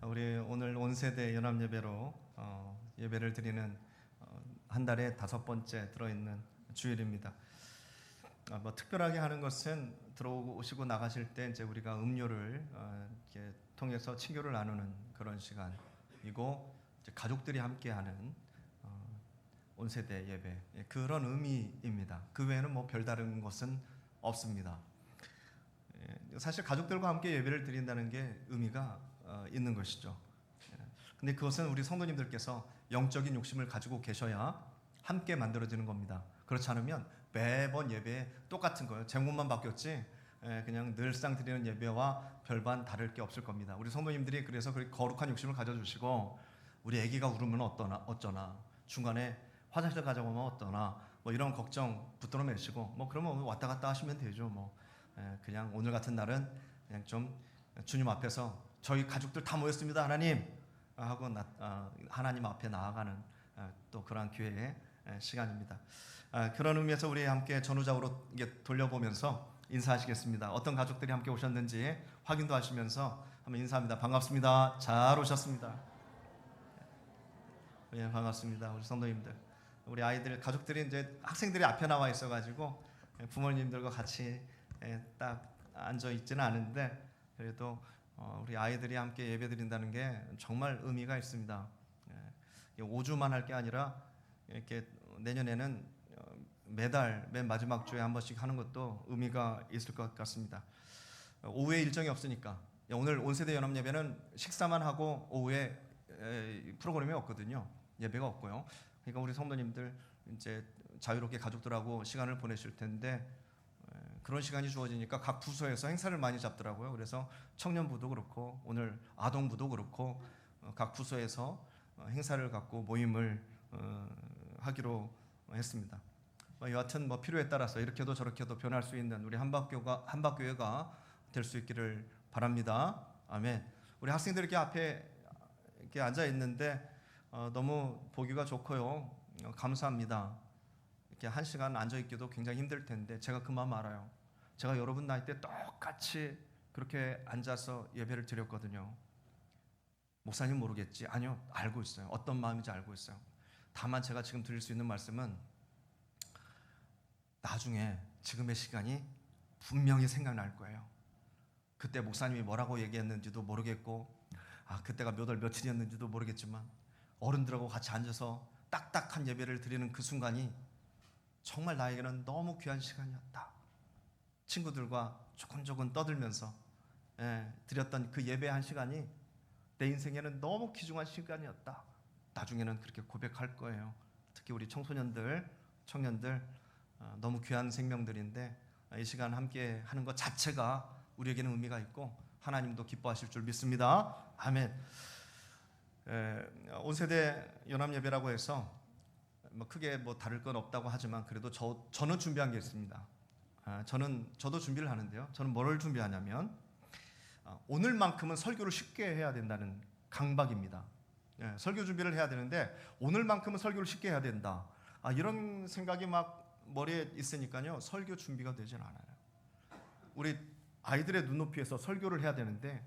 우리 오늘 온 세대 연합 예배로 예배를 드리는 한 달에 5번째 들어있는 주일입니다. 뭐 특별하게 하는 것은 들어오시고 나가실 때 이제 우리가 음료를 이렇게 통해서 친교를 나누는 그런 시간이고, 이제 가족들이 함께하는 온 세대 예배, 그런 의미입니다. 그 외에는 뭐 별다른 것은 없습니다. 사실 가족들과 함께 예배를 드린다는 게 의미가 있는 것이죠. 근데 그것은 우리 성도님들께서 영적인 욕심을 가지고 계셔야 함께 만들어지는 겁니다. 그렇지 않으면 매번 예배에 똑같은 거예요. 제목만 바뀌었지 그냥 늘상 드리는 예배와 별반 다를 게 없을 겁니다. 우리 성도님들이 그래서 그렇게 거룩한 욕심을 가져주시고, 우리 아기가 울으면 어쩌나, 중간에 화장실 가져오면 어떠나, 뭐 이런 걱정 붙들어 매시고, 뭐 그러면 왔다 갔다 하시면 되죠. 뭐 그냥 오늘 같은 날은 그냥 좀 주님 앞에서 저희 가족들 다 모였습니다, 하나님 하고 하나님 앞에 나아가는 또 그러한 기회의 시간입니다. 그런 의미에서 우리 함께 전후좌우로 돌려보면서 인사하시겠습니다. 어떤 가족들이 함께 오셨는지 확인도 하시면서 한번 인사합니다. 반갑습니다. 잘 오셨습니다. 예, 반갑습니다. 우리 성도님들, 우리 아이들, 가족들이 이제 학생들이 앞에 나와 있어가지고 부모님들과 같이 딱 앉아 있지는 않은데, 그래도 우리 아이들이 함께 예배드린다는 게 정말 의미가 있습니다. 5주만 할 게 아니라 이렇게 내년에는 매달 맨 마지막 주에 한 번씩 하는 것도 의미가 있을 것 같습니다. 오후에 일정이 없으니까 오늘 온세대 연합 예배는 식사만 하고 오후에 프로그램이 없거든요. 예배가 없고요. 그러니까 우리 성도님들 이제 자유롭게 가족들하고 시간을 보내실 텐데, 그런 시간이 주어지니까 각 부서에서 행사를 많이 잡더라고요. 그래서 청년부도 그렇고 오늘 아동부도 그렇고 각 부서에서 행사를 갖고 모임을 하기로 했습니다. 여하튼 뭐 필요에 따라서 이렇게도 저렇게도 변할 수 있는 우리 한박교회가 될 수 있기를 바랍니다. 아멘. 우리 학생들이 이렇게 앞에 이렇게 앉아 있는데 너무 보기가 좋고요. 감사합니다. 이렇게 1시간 앉아 있기도 굉장히 힘들 텐데 제가 그 마음 알아요. 제가 여러분 나이 때 똑같이 그렇게 앉아서 예배를 드렸거든요. 목사님 모르겠지? 아니요, 알고 있어요. 어떤 마음인지 알고 있어요. 다만 제가 지금 드릴 수 있는 말씀은, 나중에 지금의 시간이 분명히 생각날 거예요. 그때 목사님이 뭐라고 얘기했는지도 모르겠고, 그때가 몇 월 며칠이었는지도 모르겠지만, 어른들하고 같이 앉아서 딱딱한 예배를 드리는 그 순간이 정말 나에게는 너무 귀한 시간이었다. 친구들과 조곤조곤 떠들면서 드렸던 그 예배 한 시간이 내 인생에는 너무 귀중한 시간이었다. 나중에는 그렇게 고백할 거예요. 특히 우리 청소년들, 청년들, 너무 귀한 생명들인데 이 시간 함께 하는 것 자체가 우리에게는 의미가 있고 하나님도 기뻐하실 줄 믿습니다. 아멘. 온세대 연합예배라고 해서 뭐 크게 뭐 다를 건 없다고 하지만, 그래도 저는 준비한 게 있습니다. 저도 준비를 하는데요. 저는 뭐를 준비하냐면, 오늘만큼은 설교를 쉽게 해야 된다는 강박입니다. 설교 준비를 해야 되는데 오늘만큼은 설교를 쉽게 해야 된다. 이런 생각이 막 머리에 있으니까요, 설교 준비가 되진 않아요. 우리 아이들의 눈높이에서 설교를 해야 되는데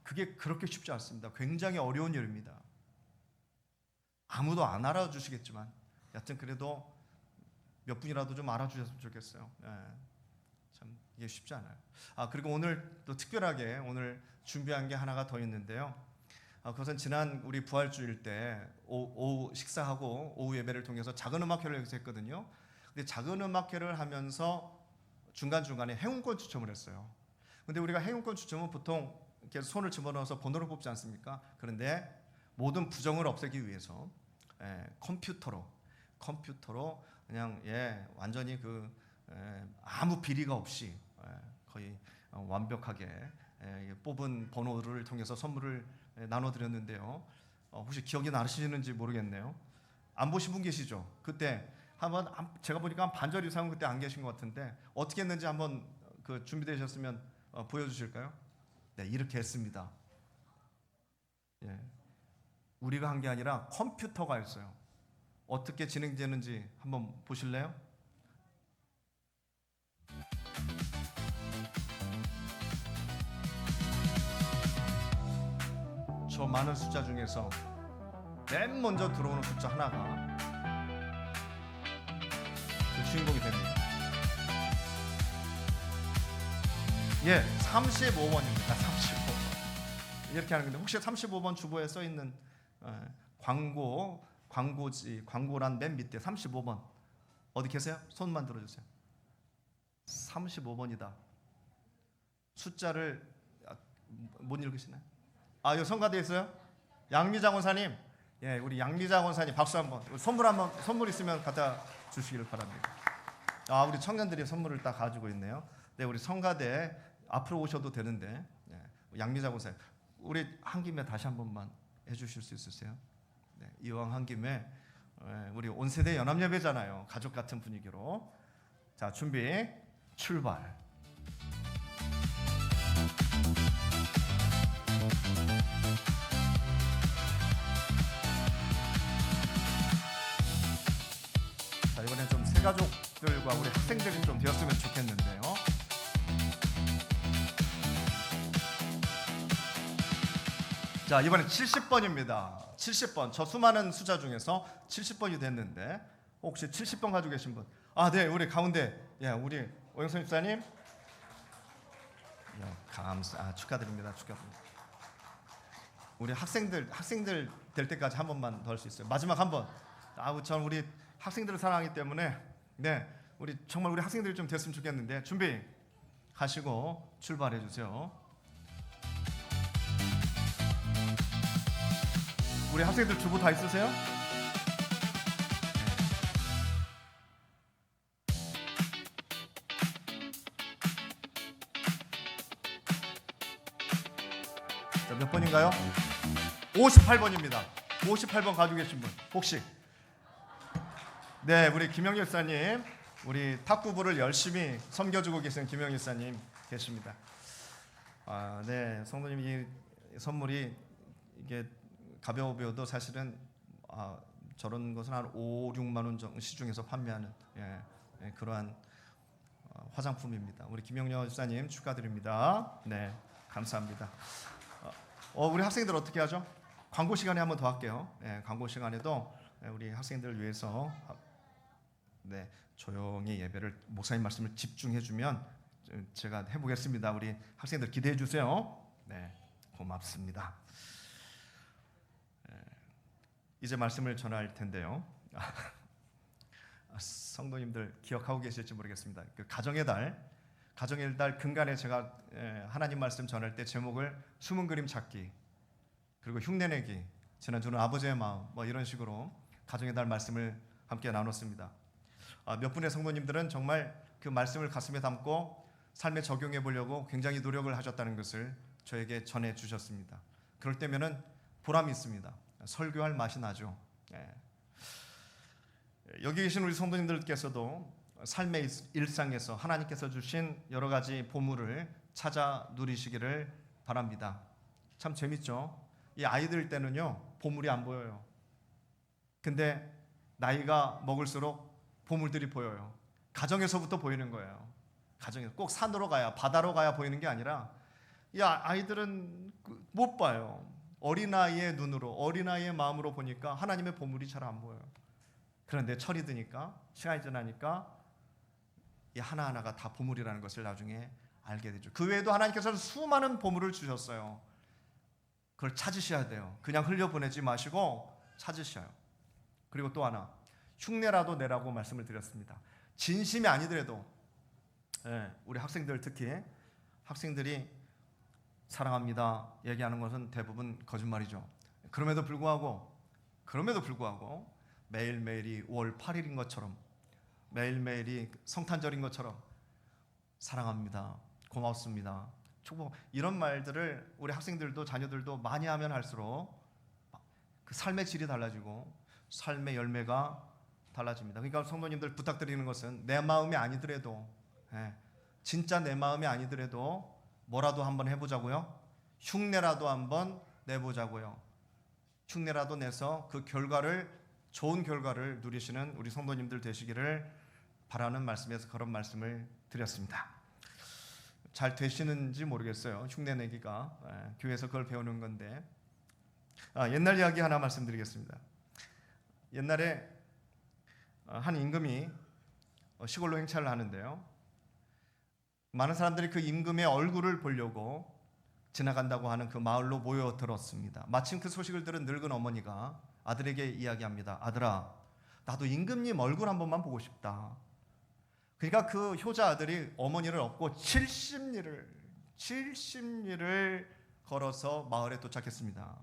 그게 그렇게 쉽지 않습니다. 굉장히 어려운 일입니다. 아무도 안 알아주시겠지만 여튼 그래도 몇 분이라도 좀 알아주셨으면 좋겠어요. 참 이게 쉽지 않아요. 그리고 오늘 또 특별하게 오늘 준비한 게 하나가 더 있는데요. 그것은 지난 우리 부활주일 때 오후 식사하고 오후 예배를 통해서 작은 음악회를 했거든요. 근데 작은 음악회를 하면서 중간중간에 행운권 추첨을 했어요. 근데 우리가 행운권 추첨은 보통 이렇게 손을 집어넣어서 번호를 뽑지 않습니까? 그런데 모든 부정을 없애기 위해서 컴퓨터로 그냥 완전히 아무 비리가 없이 거의 완벽하게 뽑은 번호를 통해서 선물을 나눠드렸는데요. 혹시 기억이 나시는지 모르겠네요. 안 보신 분 계시죠? 그때 한번 제가 보니까 한 반절 이상은 그때 안 계신 것 같은데 어떻게 했는지 한번 준비되셨으면 보여주실까요? 네, 이렇게 했습니다. 우리가 한 게 아니라 컴퓨터가 했어요. 어떻게 진행되는지 한번 보실래요? 저 많은 숫자 중에서 맨 먼저 들어오는 숫자 하나가 그 주인공이 됩니다. 예, 35번입니다. 35번. 이렇게 하는 건데, 혹시 35번 주보에 써 있는 광고란 맨 밑에 35번 어디 계세요? 손만 들어주세요. 35번이다. 숫자를 못 읽으시나요? 여기 성가대에 있어요? 양미장 원사님, 예, 우리 양미장 원사님 박수 한번. 선물 있으면 갖다 주시기를 바랍니다. 우리 청년들이 선물을 딱 가지고 있네요. 네, 우리 성가대 앞으로 오셔도 되는데, 예, 양미장 원사님, 우리 한 김에 다시 한 번만 해주실 수 있으세요? 네, 이왕 한 김에 우리 온 세대 연합 예배잖아요. 가족 같은 분위기로. 자, 준비, 출발. 자, 이번엔 좀 새가족들과 우리 학생들이 좀 되었으면 좋겠는데요. 자, 이번엔 70번입니다. 70번. 저 수많은 숫자 중에서 70번이 됐는데, 혹시 70번 가지고 계신 분? 네, 우리 가운데, 예, 우리 오영선 집사님. 축하드립니다. 축하드립니다. 우리 학생들 될 때까지 한 번만 더 할 수 있어요. 마지막 한 번. 저는 우리 학생들을 사랑하기 때문에, 네, 우리 정말 우리 학생들이 좀 됐으면 좋겠는데, 준비 하시고 출발해 주세요. 우리 학생들 주보 다 있으세요? 자, 몇 번인가요? 58번입니다. 58번 가지고 계신 분 혹시? 네, 우리 김영일 사님, 우리 탁구부를 열심히 섬겨주고 계신 김영일 사님 계십니다. 네, 성도님, 이 선물이 이게 가벼워 보여도 사실은 저런 것은 한 5, 6만 원 정도 시중에서 판매하는 그러한 화장품입니다. 우리 김영렬 집사님 축하드립니다. 네, 감사합니다. 우리 학생들 어떻게 하죠? 광고 시간에 한 번 더 할게요. 광고 시간에도 우리 학생들을 위해서 조용히 예배를, 목사님 말씀을 집중해 주면 제가 해보겠습니다. 우리 학생들 기대해 주세요. 네, 고맙습니다. 이제 말씀을 전할 텐데요. 성도님들 기억하고 계실지 모르겠습니다. 그 가정의 달 근간에 제가 하나님 말씀 전할 때 제목을 숨은 그림 찾기, 그리고 흉내내기, 지난주는 아버지의 마음, 이런 식으로 가정의 달 말씀을 함께 나눴습니다. 몇 분의 성도님들은 정말 그 말씀을 가슴에 담고 삶에 적용해 보려고 굉장히 노력을 하셨다는 것을 저에게 전해 주셨습니다. 그럴 때면은 보람이 있습니다. 설교할 맛이 나죠. 여기 계신 우리 성도님들께서도 삶의 일상에서 하나님께서 주신 여러 가지 보물을 찾아 누리시기를 바랍니다. 참 재밌죠? 이 아이들 때는요, 보물이 안 보여요. 근데 나이가 먹을수록 보물들이 보여요. 가정에서부터 보이는 거예요. 가정에서 꼭 산으로 가야, 바다로 가야 보이는 게 아니라, 이 아이들은 못 봐요. 어린아이의 눈으로, 어린아이의 마음으로 보니까 하나님의 보물이 잘 안 보여요. 그런데 철이 드니까, 시간이 지나니까 이 하나하나가 다 보물이라는 것을 나중에 알게 되죠. 그 외에도 하나님께서는 수많은 보물을 주셨어요. 그걸 찾으셔야 돼요. 그냥 흘려보내지 마시고 찾으셔요. 그리고 또 하나, 흉내라도 내라고 말씀을 드렸습니다. 진심이 아니더라도, 우리 학생들, 특히 학생들이 사랑합니다 얘기하는 것은 대부분 거짓말이죠. 그럼에도 불구하고 매일매일이 5월 8일인 것처럼, 매일매일이 성탄절인 것처럼 사랑합니다, 고맙습니다, 축복, 이런 말들을 우리 학생들도 자녀들도 많이 하면 할수록 그 삶의 질이 달라지고 삶의 열매가 달라집니다. 그러니까 성도님들 부탁드리는 것은 내 마음이 아니더라도, 진짜 내 마음이 아니더라도 뭐라도 한번 해보자고요. 흉내라도 한번 내보자고요. 흉내라도 내서 그 결과를, 좋은 결과를 누리시는 우리 성도님들 되시기를 바라는 말씀에서 그런 말씀을 드렸습니다. 잘 되시는지 모르겠어요. 흉내내기가 교회에서 그걸 배우는 건데, 옛날 이야기 하나 말씀드리겠습니다. 옛날에 한 임금이 시골로 행차를 하는데요. 많은 사람들이 그 임금의 얼굴을 보려고 지나간다고 하는 그 마을로 모여들었습니다. 마침 그 소식을 들은 늙은 어머니가 아들에게 이야기합니다. 아들아, 나도 임금님 얼굴 한 번만 보고 싶다. 그러니까 그 효자 아들이 어머니를 업고 70리를 걸어서 마을에 도착했습니다.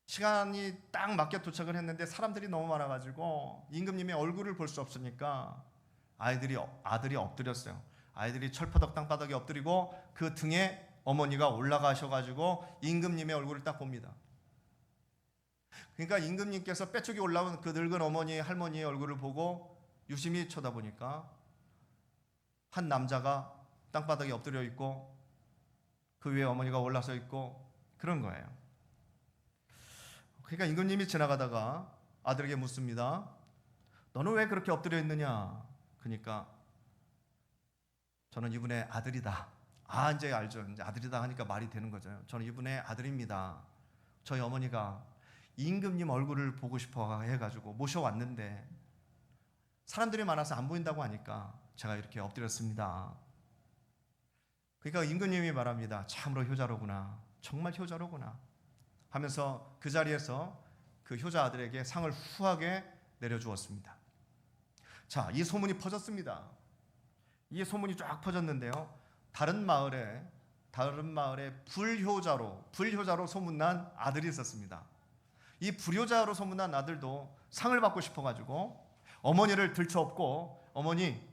시간이 딱 맞게 도착을 했는데 사람들이 너무 많아가지고 임금님의 얼굴을 볼 수 없으니까 아들이 엎드렸어요. 아이들이 철퍼덕 땅바닥에 엎드리고 그 등에 어머니가 올라가셔가지고 임금님의 얼굴을 딱 봅니다. 그러니까 임금님께서 빼쪽이 올라온 그 늙은 어머니 할머니의 얼굴을 보고 유심히 쳐다보니까 한 남자가 땅바닥에 엎드려 있고 그 위에 어머니가 올라서 있고 그런 거예요. 그러니까 임금님이 지나가다가 아들에게 묻습니다. 너는 왜 그렇게 엎드려 있느냐? 그러니까 저는 이분의 아들이다. 이제 알죠. 이제 아들이다 하니까 말이 되는 거죠. 저는 이분의 아들입니다. 저희 어머니가 임금님 얼굴을 보고 싶어 해가지고 모셔왔는데 사람들이 많아서 안 보인다고 하니까 제가 이렇게 엎드렸습니다. 그러니까 임금님이 말합니다. 참으로 효자로구나. 정말 효자로구나. 하면서 그 자리에서 그 효자 아들에게 상을 후하게 내려주었습니다. 자, 이 소문이 퍼졌습니다. 이 소문이 쫙 퍼졌는데요. 다른 마을에 불효자로 소문난 아들이 있었습니다. 이 불효자로 소문난 아들도 상을 받고 싶어가지고 어머니를 들쳐업고 어머니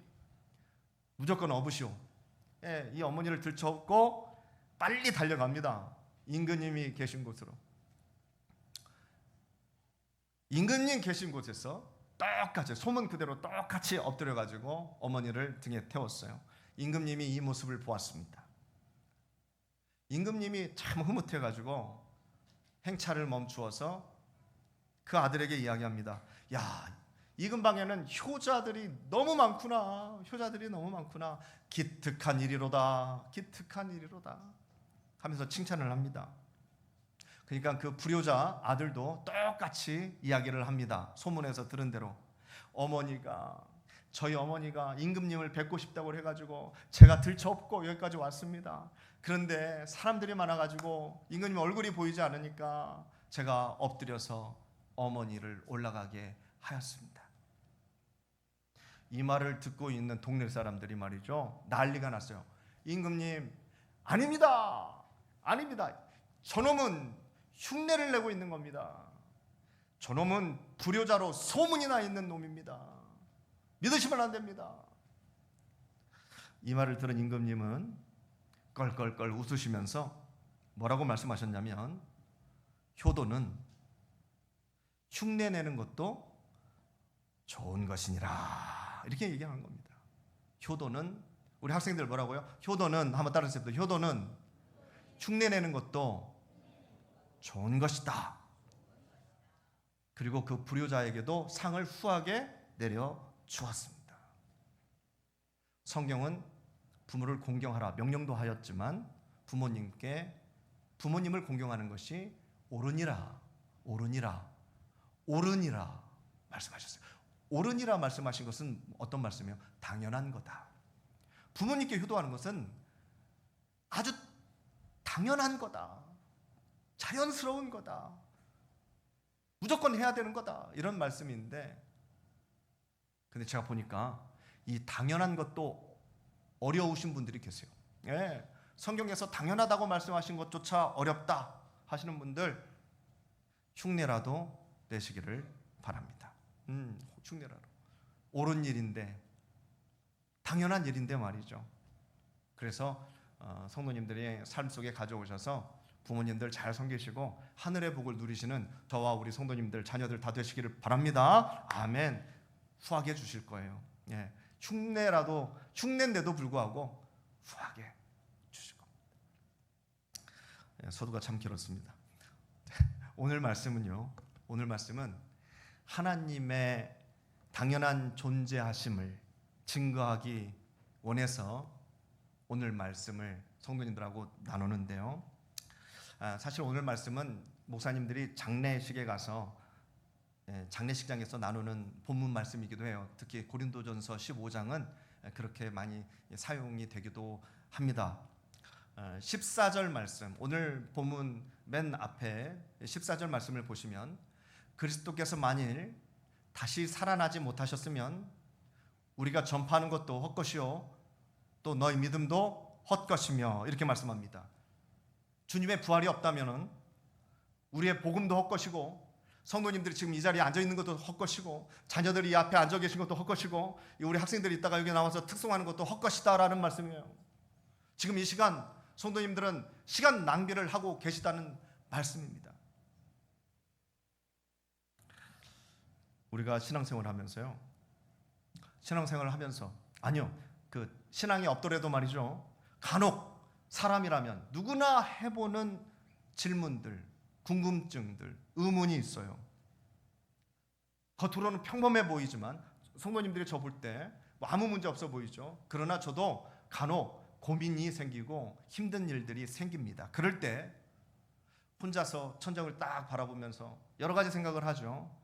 무조건 업으시오. 이 어머니를 들쳐업고 빨리 달려갑니다. 임금님이 계신 곳으로. 임금님 계신 곳에서 똑같이 소문 그대로 똑같이 엎드려가지고 어머니를 등에 태웠어요. 임금님이 이 모습을 보았습니다. 임금님이 참 흐뭇해가지고 행차를 멈추어서 그 아들에게 이야기합니다. 야, 이 근방에는 효자들이 너무 많구나. 기특한 일이로다. 하면서 칭찬을 합니다. 그러니까 그 불효자 아들도 똑같이 이야기를 합니다. 소문에서 들은 대로 저희 어머니가 임금님을 뵙고 싶다고 해가지고 제가 들쳐업고 여기까지 왔습니다. 그런데 사람들이 많아가지고 임금님 얼굴이 보이지 않으니까 제가 엎드려서 어머니를 올라가게 하였습니다. 이 말을 듣고 있는 동네 사람들이 말이죠, 난리가 났어요. 임금님, 아닙니다. 저놈은 흉내를 내고 있는 겁니다. 저놈은 불효자로 소문이 나 있는 놈입니다. 믿으시면 안 됩니다. 이 말을 들은 임금님은 껄껄껄 웃으시면서 뭐라고 말씀하셨냐면, 효도는 흉내내는 것도 좋은 것이니라, 이렇게 얘기하는 겁니다. 효도는, 우리 학생들 뭐라고요? 효도는, 한번 따라해주세요. 효도는 흉내내는 것도 좋은 것이다. 그리고 그 불효자에게도 상을 후하게 내려주었습니다. 성경은 부모를 공경하라 명령도 하였지만 부모님을 공경하는 것이 옳으니라 말씀하셨어요. 옳으니라 말씀하신 것은 어떤 말씀이에요? 당연한 거다. 부모님께 효도하는 것은 아주 당연한 거다. 자연스러운 거다. 무조건 해야 되는 거다. 이런 말씀인데, 근데 제가 보니까 이 당연한 것도 어려우신 분들이 계세요. 성경에서 당연하다고 말씀하신 것조차 어렵다 하시는 분들, 흉내라도 내시기를 바랍니다. 흉내라도. 옳은 일인데, 당연한 일인데 말이죠. 그래서 성도님들이 삶 속에 가져오셔서 부모님들 잘 섬기시고 하늘의 복을 누리시는 저와 우리 성도님들, 자녀들 다 되시기를 바랍니다. 아멘. 후하게 주실 거예요. 흉내인데도 불구하고 후하게 주실 겁니다. 서두가 참 길었습니다. 오늘 말씀은 하나님의 당연한 존재하심을 증거하기 원해서 오늘 말씀을 성도님들하고 나누는데요. 사실 오늘 말씀은 목사님들이 장례식에 가서 장례식장에서 나누는 본문 말씀이기도 해요. 특히 고린도전서 15장은 그렇게 많이 사용이 되기도 합니다. 14절 말씀, 오늘 본문 맨 앞에 14절 말씀을 보시면 그리스도께서 만일 다시 살아나지 못하셨으면 우리가 전파하는 것도 헛것이요 또 너희 믿음도 헛것이며 이렇게 말씀합니다. 주님의 부활이 없다면 우리의 복음도 헛것이고 성도님들이 지금 이 자리에 앉아 있는 것도 헛것이고 자녀들이 이 앞에 앉아 계신 것도 헛것이고 우리 학생들이 있다가 여기 나와서 특송하는 것도 헛것이다라는 말씀이에요. 지금 이 시간 성도님들은 시간 낭비를 하고 계시다는 말씀입니다. 우리가 신앙생활을 하면서요. 신앙생활을 하면서 아니요. 그 신앙이 없더라도 말이죠. 간혹 사람이라면 누구나 해보는 질문들, 궁금증들, 의문이 있어요. 겉으로는 평범해 보이지만 성도님들이 저 볼 때 아무 문제 없어 보이죠. 그러나 저도 간혹 고민이 생기고 힘든 일들이 생깁니다. 그럴 때 혼자서 천장을 딱 바라보면서 여러 가지 생각을 하죠.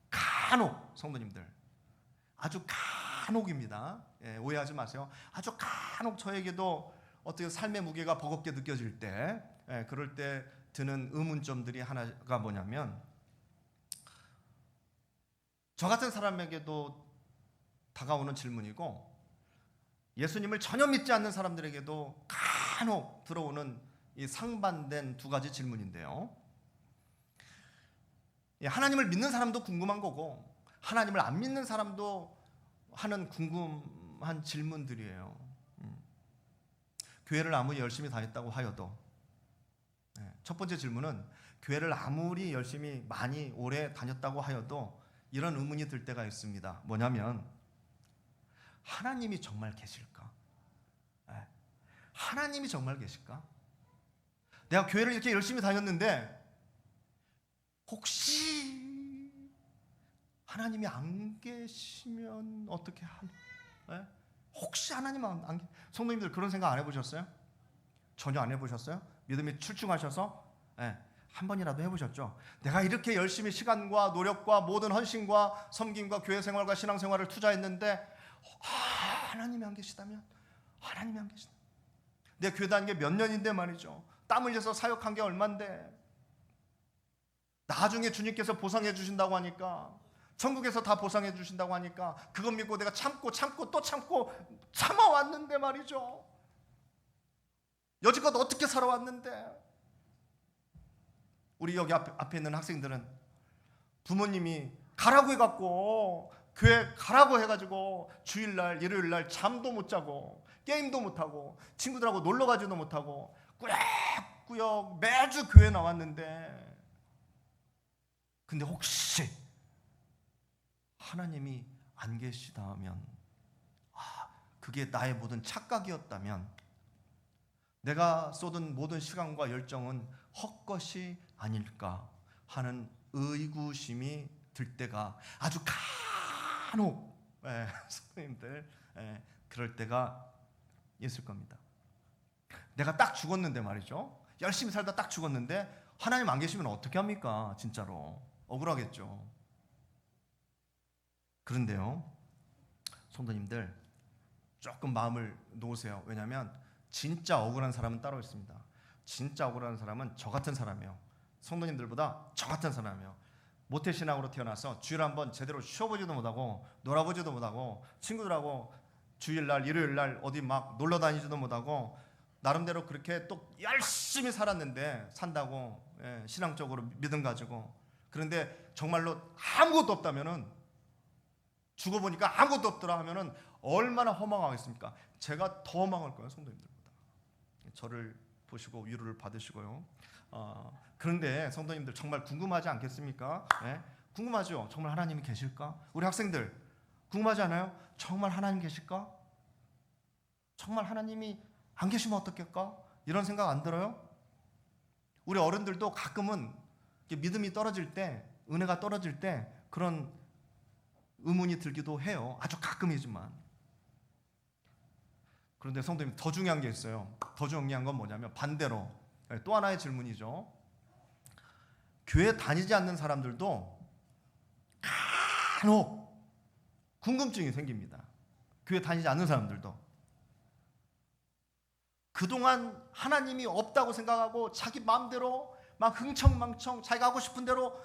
간혹 성도님들 아주 간혹입니다. 오해하지 마세요. 아주 간혹 저에게도 어떻게 삶의 무게가 버겁게 느껴질 때 그럴 때 드는 의문점들이 하나가 뭐냐면 저 같은 사람에게도 다가오는 질문이고 예수님을 전혀 믿지 않는 사람들에게도 간혹 들어오는 이 상반된 두 가지 질문인데요. 하나님을 믿는 사람도 궁금한 거고 하나님을 안 믿는 사람도 하는 궁금한 질문들이에요. 교회를 아무리 열심히 다녔다고 하여도 첫 번째 질문은 교회를 아무리 열심히 많이 오래 다녔다고 하여도 이런 의문이 들 때가 있습니다. 뭐냐면 하나님이 정말 계실까? 하나님이 정말 계실까? 내가 교회를 이렇게 열심히 다녔는데 혹시 하나님이 안 계시면 어떻게 하나? 혹시 하나님 안 성도님들 그런 생각 안 해보셨어요? 전혀 안 해보셨어요? 믿음이 출중하셔서 한 번이라도 해보셨죠? 내가 이렇게 열심히 시간과 노력과 모든 헌신과 섬김과 교회 생활과 신앙 생활을 투자했는데 하나님이 안 계시다면? 하나님이 안 계시다면? 내 교회 다닌 게 몇 년인데 말이죠. 땀 흘려서 사역한 게 얼만데 나중에 주님께서 보상해 주신다고 하니까 천국에서 다 보상해 주신다고 하니까 그것 믿고 내가 참고 또 참고 참아왔는데 말이죠. 여지껏 어떻게 살아왔는데 우리 여기 앞에 있는 학생들은 부모님이 가라고 해갖고 교회 가라고 해가지고 주일날 일요일날 잠도 못 자고 게임도 못하고 친구들하고 놀러 가지도 못하고 꾸역꾸역 매주 교회 나왔는데 근데 혹시 하나님이 안 계시다면 그게 나의 모든 착각이었다면 내가 쏟은 모든 시간과 열정은 헛것이 아닐까 하는 의구심이 들 때가 아주 간혹 선생님들 그럴 때가 있을 겁니다. 내가 딱 죽었는데 말이죠. 열심히 살다 딱 죽었는데 하나님 안 계시면 어떻게 합니까? 진짜로 억울하겠죠. 그런데요, 성도님들 조금 마음을 놓으세요. 왜냐하면 진짜 억울한 사람은 따로 있습니다. 진짜 억울한 사람은 저 같은 사람이에요. 성도님들보다 저 같은 사람이에요. 모태신앙으로 태어나서 주일 한번 제대로 쉬어보지도 못하고 놀아보지도 못하고 친구들하고 주일날 일요일날 어디 막 놀러 다니지도 못하고 나름대로 그렇게 또 열심히 살았는데 산다고 신앙적으로 믿음 가지고 그런데 정말로 아무것도 없다면은 죽어보니까 아무것도 없더라 하면은 얼마나 허망하겠습니까? 제가 더 허망할 거예요, 성도님들보다. 저를 보시고 위로를 받으시고요. 그런데 성도님들 정말 궁금하지 않겠습니까? 궁금하죠? 정말 하나님이 계실까? 우리 학생들 궁금하지 않아요? 정말 하나님 계실까? 정말 하나님이 안 계시면 어떻겠까? 이런 생각 안 들어요? 우리 어른들도 가끔은 믿음이 떨어질 때, 은혜가 떨어질 때 그런 의문이 들기도 해요. 아주 가끔이지만. 그런데 성도님 더 중요한 게 있어요. 더 중요한 건 뭐냐면 반대로 또 하나의 질문이죠. 교회 다니지 않는 사람들도 간혹 궁금증이 생깁니다. 교회 다니지 않는 사람들도 그동안 하나님이 없다고 생각하고 자기 마음대로 막 흥청망청 자기가 하고 싶은 대로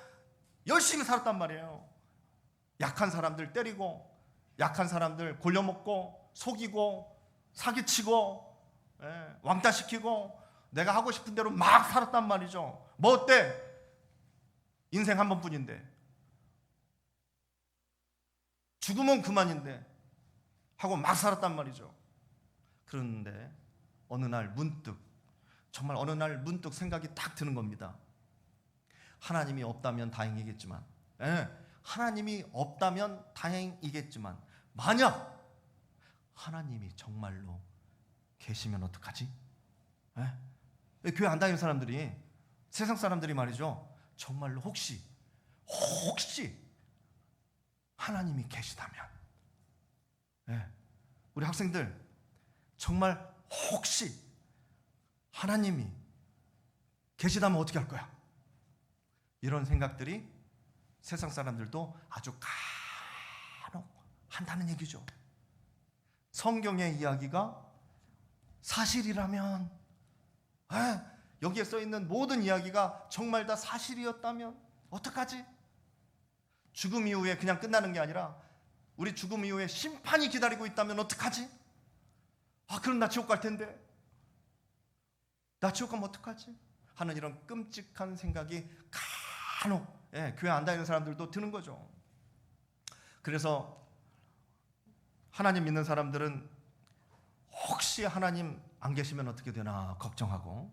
열심히 살았단 말이에요. 약한 사람들 때리고, 약한 사람들 골려먹고, 속이고, 사기치고, 왕따시키고, 내가 하고 싶은 대로 막 살았단 말이죠. 뭐 어때? 인생 한 번뿐인데, 죽으면 그만인데 하고 막 살았단 말이죠. 그런데 어느 날 문득, 정말 어느 날 문득 생각이 딱 드는 겁니다. 하나님이 없다면 다행이겠지만, 하나님이 없다면 다행이겠지만, 만약 하나님이 정말로 계시면 어떡하지? 교회 안 다니는 사람들이, 세상 사람들이 말이죠, 정말로 혹시 하나님이 계시다면, 우리 학생들 정말 혹시 하나님이 계시다면 어떻게 할 거야? 이런 생각들이 세상 사람들도 아주 간혹 한다는 얘기죠. 성경의 이야기가 사실이라면, 여기에 써 있는 모든 이야기가 정말 다 사실이었다면 어떡하지? 죽음 이후에 그냥 끝나는 게 아니라 우리 죽음 이후에 심판이 기다리고 있다면 어떡하지? 그럼 나 지옥 갈 텐데, 나 지옥 가면 어떡하지? 하는 이런 끔찍한 생각이 간혹 교회 안 다니는 사람들도 드는 거죠. 그래서 하나님 믿는 사람들은 혹시 하나님 안 계시면 어떻게 되나 걱정하고,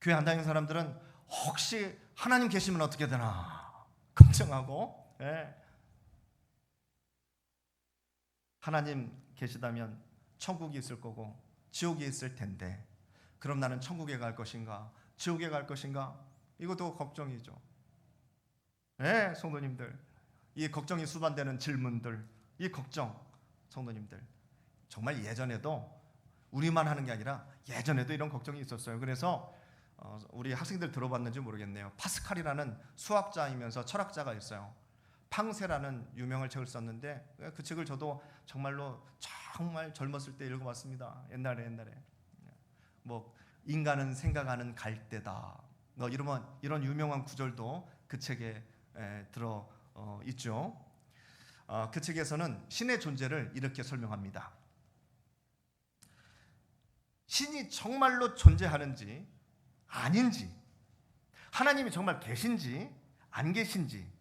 교회 안 다니는 사람들은 혹시 하나님 계시면 어떻게 되나 걱정하고, 하나님 계시다면 천국이 있을 거고 지옥이 있을 텐데, 그럼 나는 천국에 갈 것인가 지옥에 갈 것인가, 이것도 걱정이죠. 성도님들, 이 걱정이 수반되는 질문들, 이 걱정, 성도님들 정말 예전에도 우리만 하는 게 아니라 예전에도 이런 걱정이 있었어요. 그래서 우리 학생들 들어봤는지 모르겠네요. 파스칼이라는 수학자이면서 철학자가 있어요. 팡세라는 유명한 책을 썼는데, 그 책을 저도 정말로 정말 젊었을 때 읽어봤습니다. 옛날에 뭐 인간은 생각하는 갈대다, 이런 유명한 구절도 그 책에 들어 있죠. 그 책에서는 신의 존재를 이렇게 설명합니다. 신이 정말로 존재하는지 아닌지, 하나님이 정말 계신지 안 계신지,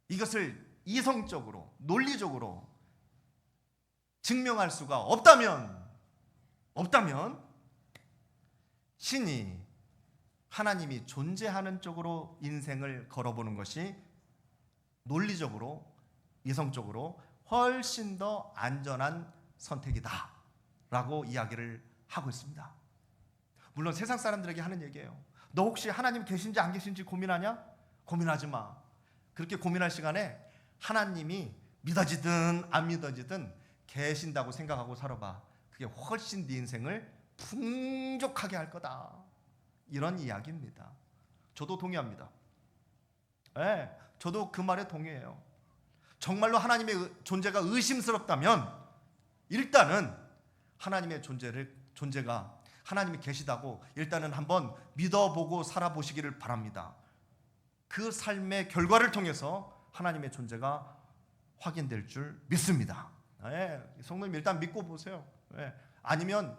이것을 이성적으로 논리적으로 증명할 수가 없다면 신이 하나님이 존재하는 쪽으로 인생을 걸어보는 것이 논리적으로, 이성적으로 훨씬 더 안전한 선택이다 라고 이야기를 하고 있습니다. 물론 세상 사람들에게 하는 얘기예요. 너 혹시 하나님 계신지 안 계신지 고민하냐? 고민하지 마. 그렇게 고민할 시간에 하나님이 믿어지든 안 믿어지든 계신다고 생각하고 살아봐. 그게 훨씬 네 인생을 풍족하게 할 거다, 이런 이야기입니다. 저도 동의합니다. 저도 그 말에 동의해요. 정말로 하나님의 존재가 의심스럽다면 일단은 하나님의 존재가 하나님이 계시다고 일단은 한번 믿어보고 살아보시기를 바랍니다. 그 삶의 결과를 통해서 하나님의 존재가 확인될 줄 믿습니다. 성도님 일단 믿고 보세요. 아니면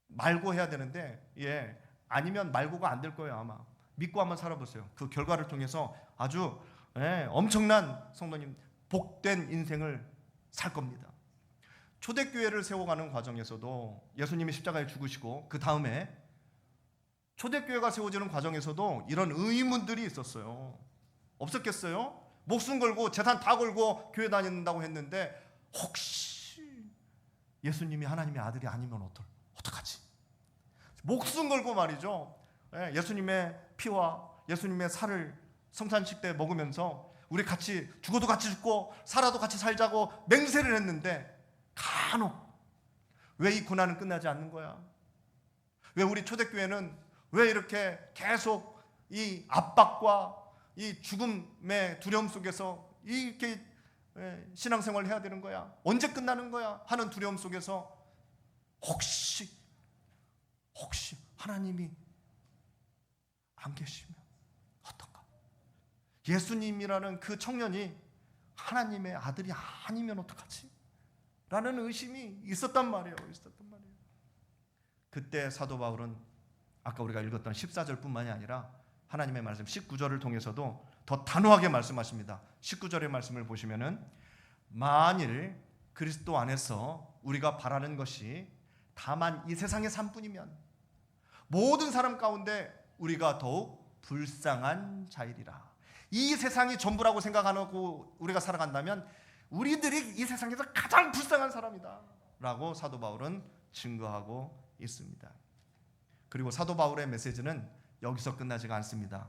말고 해야 되는데, 아니면 말고가 안 될 거예요. 아마 믿고 한번 살아보세요. 그 결과를 통해서 아주 엄청난, 성도님 복된 인생을 살 겁니다. 초대교회를 세워가는 과정에서도 예수님이 십자가에 죽으시고 그 다음에 초대교회가 세워지는 과정에서도 이런 의문들이 있었어요. 없었겠어요? 목숨 걸고 재산 다 걸고 교회 다닌다고 했는데 혹시 예수님이 하나님의 아들이 아니면 어떡하지? 목숨 걸고 말이죠. 예수님의 피와 예수님의 살을 성찬식 때 먹으면서 우리 같이 죽어도 같이 죽고 살아도 같이 살자고 맹세를 했는데 간혹 왜 이 고난은 끝나지 않는 거야? 왜 우리 초대교회는 왜 이렇게 계속 이 압박과 이 죽음의 두려움 속에서 이렇게 신앙생활을 해야 되는 거야? 언제 끝나는 거야? 하는 두려움 속에서 혹시 하나님이 안 계시면 어떤가? 예수님이라는 그 청년이 하나님의 아들이 아니면 어떡하지? 라는 의심이 있었단 말이에요. 그때 사도 바울은 아까 우리가 읽었던 14절뿐만이 아니라 하나님의 말씀 19절을 통해서도 더 단호하게 말씀하십니다. 19절의 말씀을 보시면은 만일 그리스도 안에서 우리가 바라는 것이 다만 이 세상의 삶뿐이면 모든 사람 가운데 우리가 더욱 불쌍한 자이리라. 이 세상이 전부라고 생각하고 우리가 살아간다면 우리들이 이 세상에서 가장 불쌍한 사람이다 라고 사도 바울은 증거하고 있습니다. 그리고 사도 바울의 메시지는 여기서 끝나지가 않습니다.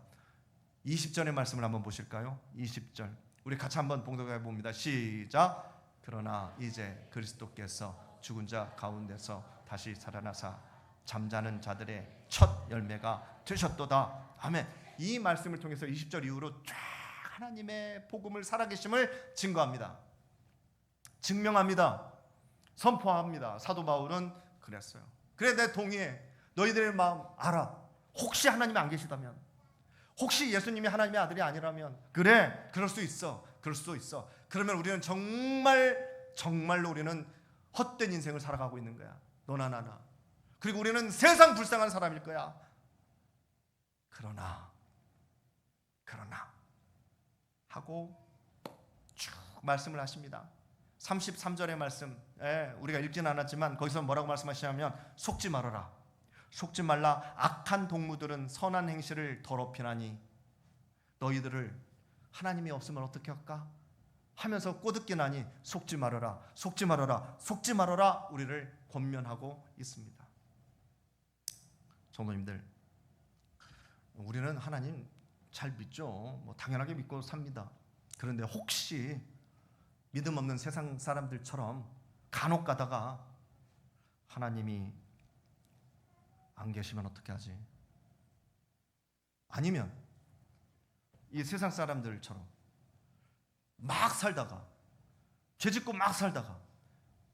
20절의 말씀을 한번 보실까요? 20절 우리 같이 한번 봉독해 봅니다. 시작. 그러나 이제 그리스도께서 죽은 자 가운데서 다시 살아나사 잠자는 자들의 첫 열매가 되셨도다. 아멘. 이 말씀을 통해서 20절 이후로 쫙 하나님의 복음을 살아계심을 증거합니다. 증명합니다. 선포합니다. 사도 바울은 그랬어요. 그래, 내 동의해. 너희들의 마음 알아. 혹시 하나님이 안 계시다면, 혹시 예수님이 하나님의 아들이 아니라면, 그래, 그럴 수 있어. 그러면 우리는 정말로 우리는 헛된 인생을 살아가고 있는 거야. 너나 나나. 그리고 우리는 세상 불쌍한 사람일 거야. 그러나 하고 쭉 말씀을 하십니다. 33절의 말씀, 우리가 읽지는 않았지만 거기서 뭐라고 말씀하시냐면 속지 말아라. 속지 말라. 악한 동무들은 선한 행실을 더럽히나니 너희들을 하나님이 없으면 어떻게 할까? 하면서 꼬드기나니 속지 말아라. 우리를 권면하고 있습니다. 성도님들, 우리는 하나님 잘 믿죠. 뭐 당연하게 믿고 삽니다. 그런데 혹시 믿음 없는 세상 사람들처럼 간혹 가다가 하나님이 안 계시면 어떻게 하지? 아니면 이 세상 사람들처럼 막 살다가, 죄 짓고 막 살다가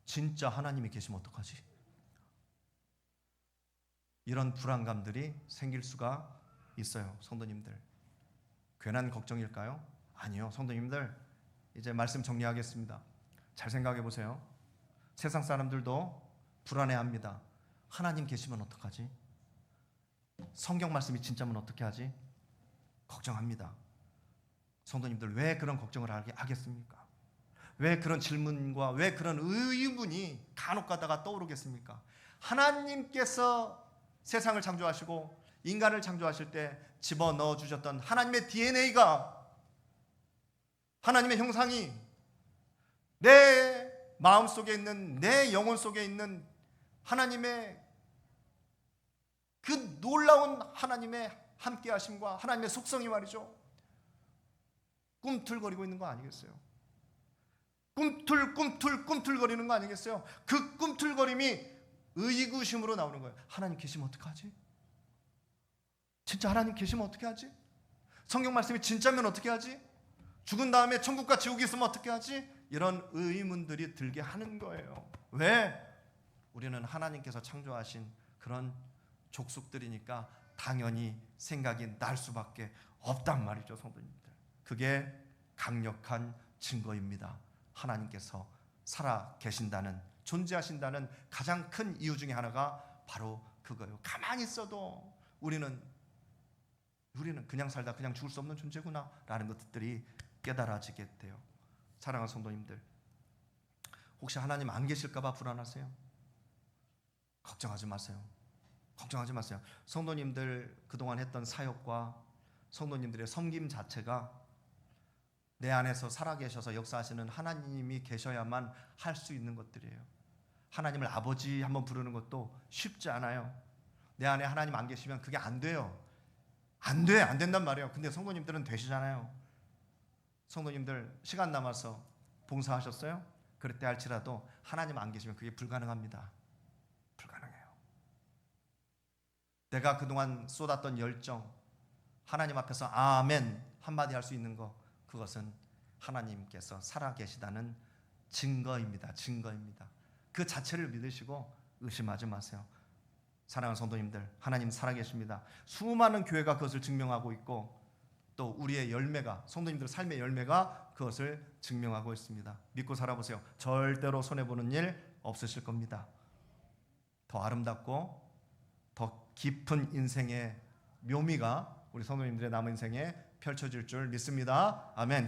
진짜 하나님이 계시면 어떡하지? 이런 불안감들이 생길 수가 있어요. 성도님들, 괜한 걱정일까요? 아니요. 성도님들, 이제 말씀 정리하겠습니다. 잘 생각해 보세요. 세상 사람들도 불안해합니다. 하나님 계시면 어떡하지? 성경 말씀이 진짜면 어떻게 하지? 걱정합니다. 성도님들, 왜 그런 걱정을 하겠습니까? 왜 그런 질문과 왜 그런 의문이 간혹 가다가 떠오르겠습니까? 하나님께서 세상을 창조하시고 인간을 창조하실 때 집어넣어 주셨던 하나님의 DNA가, 하나님의 형상이 내 마음 속에 있는, 내 영혼 속에 있는 하나님의 그 놀라운 하나님의 함께 하심과 하나님의 속성이 말이죠, 꿈틀거리고 있는 거 아니겠어요? 꿈틀거리는 거 아니겠어요? 그 꿈틀거림이 의구심으로 나오는 거예요. 하나님 계시면 어떡하지? 진짜 하나님 계시면 어떻게 하지? 성경 말씀이 진짜면 어떻게 하지? 죽은 다음에 천국과 지옥이 있으면 어떻게 하지? 이런 의문들이 들게 하는 거예요. 왜? 우리는 하나님께서 창조하신 그런 족속들이니까 당연히 생각이 날 수밖에 없단 말이죠, 성도님들. 그게 강력한 증거입니다. 하나님께서 살아 계신다는, 존재하신다는 가장 큰 이유 중에 하나가 바로 그거예요. 가만히 있어도 우리는 그냥 살다 그냥 죽을 수 없는 존재구나 라는 것들이 깨달아지게 돼요. 사랑하는 성도님들, 혹시 하나님 안 계실까 봐 불안하세요? 걱정하지 마세요. 성도님들 그동안 했던 사역과 성도님들의 섬김 자체가 내 안에서 살아계셔서 역사하시는 하나님이 계셔야만 할 수 있는 것들이에요. 하나님을 아버지 한번 부르는 것도 쉽지 않아요. 내 안에 하나님 안 계시면 그게 안 돼요. 안 된단 말이에요. 근데 성도님들은 되시잖아요. 성도님들 시간 남아서 봉사하셨어요? 그랬다 할지라도 하나님 안 계시면 그게 불가능합니다. 불가능해요. 내가 그동안 쏟았던 열정, 하나님 앞에서 아멘 한마디 할 수 있는 것, 그것은 하나님께서 살아계시다는 증거입니다. 증거입니다. 그 자체를 믿으시고 의심하지 마세요. 사랑하는 성도님들, 하나님 살아계십니다. 수많은 교회가 그것을 증명하고 있고 또 우리의 열매가, 성도님들 삶의 열매가 그것을 증명하고 있습니다. 믿고 살아보세요. 절대로 손해보는 일 없으실 겁니다. 더 아름답고 더 깊은 인생의 묘미가 우리 성도님들의 남은 인생에 펼쳐질 줄 믿습니다. 아멘.